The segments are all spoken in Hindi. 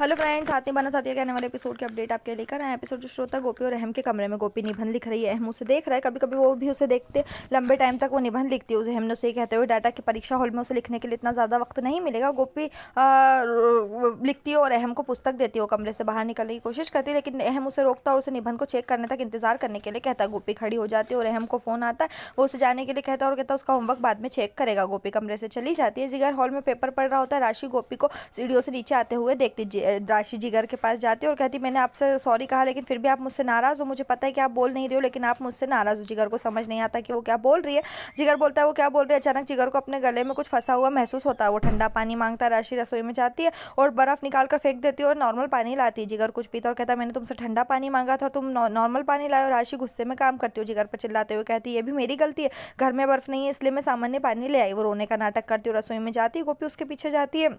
हेलो फ्रेंड्स, साथी बना साथी कहने वाले एपिसोड के अपडेट आपके लेकर आए। एपिसोड जो श्रोता गोपी और अहम के कमरे में गोपी निबंध लिख रही है। अहम उसे देख रहा है, कभी कभी वो भी उसे देखते लंबे टाइम तक वो निबंध लिखती है। उसे अहम ने उसे कहते हुए डाटा कि परीक्षा हॉल में उसे लिखने के लिए इतना ज़्यादा वक्त नहीं मिलेगा। गोपी लिखती है और अहम को पुस्तक देती है। वो कमरे से बाहर निकलने की कोशिश करती है, लेकिन अहम उसे रोकता और उसे निबंध को चेक करने तक इंतजार करने के लिए कहता है। गोपी खड़ी हो जाती है और अहम को फोन आता है। वो उसे जाने के लिए कहता है और कहता है उसका होमवर्क बाद में चेक करेगा। गोपी कमरे से चली जाती है। जिगर हॉल में पेपर पढ़ रहा होता है। राशि गोपी को सीढ़ियों से नीचे आते हुए देखती। राशि जिगर के पास जाती है और कहती, मैंने आपसे सॉरी कहा लेकिन फिर भी आप मुझसे नाराज हो। मुझे पता है कि आप बोल नहीं रहे हो, लेकिन आप मुझसे नाराज हो। जिगर को समझ नहीं आता कि वो क्या बोल रही है। जिगर बोलता है वो क्या बोल रही है। अचानक जिगर को अपने गले में कुछ फंसा हुआ महसूस होता है। वो ठंडा पानी मांगता है। राशि रसोई में जाती है और बर्फ निकाल कर फेंक देती है और नॉर्मल पानी लाती है। जिगर कुछ पीता और कहता है, मैंने तुमसे ठंडा पानी मांगा था, तुम नॉर्मल पानी लाए हो। राशि गुस्से में काम करती हो। जिगर पर चिल्लाते हुए कहती है, ये भी मेरी गलती है, घर में बर्फ नहीं है इसलिए मैं सामान्य पानी ले आई। वो रोने का नाटक करती है। रसोई में जाती है। गोपी उसके पीछे जाती है।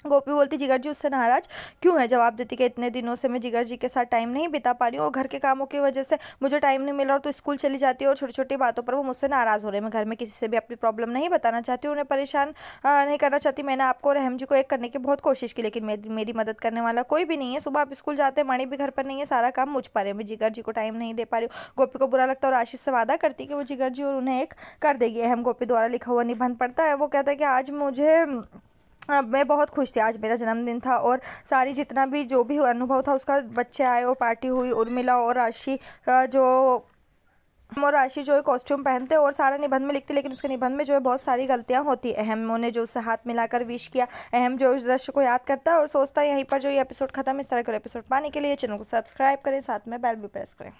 गोपी बोलती, जिगर जी उससे नाराज क्यों है। जवाब देती कि इतने दिनों से मैं जिगर जी के साथ टाइम नहीं बिता पा रही हूँ और घर के कामों की वजह से मुझे टाइम नहीं मिल रहा। और तो स्कूल चली जाती है और छोटी छोटी बातों पर वो मुझसे नाराज हो रहे हैं। मैं घर में किसी से भी अपनी प्रॉब्लम नहीं बताना चाहती, उन्हें परेशान नहीं करना चाहती। मैंने आपको और रहम जी को एक करने की बहुत कोशिश की, लेकिन मेरी मदद करने वाला कोई भी नहीं है। सुबह आप स्कूल जाते हैं, मणि भी घर पर नहीं है, सारा काम मुझ पर है। मैं जिगर जी को टाइम नहीं दे पा रही हूँ। गोपी को बुरा लगता है और आशीष से वादा करती कि वो जिगर जी और उन्हें एक कर देगी। अहम गोपी द्वारा लिखा हुआ निबंध पढ़ता है। वो कहता है कि आज मुझे मैं बहुत खुश थी। आज मेरा जन्मदिन था और सारी जितना भी जो भी अनुभव था उसका बच्चे आए और पार्टी हुई। उर्मिला और राशि जो है कॉस्ट्यूम पहनते और सारा निबंध में लिखती, लेकिन उसके निबंध में जो है बहुत सारी गलतियां होती। अहम ने जो उससे हाथ मिलाकर विश किया। अहम जो इस दृश्य को याद करता है और सोचता है यहीं पर जो ये एपिसोड खत्म। इस तरह के एपिसोड पाने के लिए चैनल को सब्सक्राइब करें, साथ में बेल भी प्रेस करें।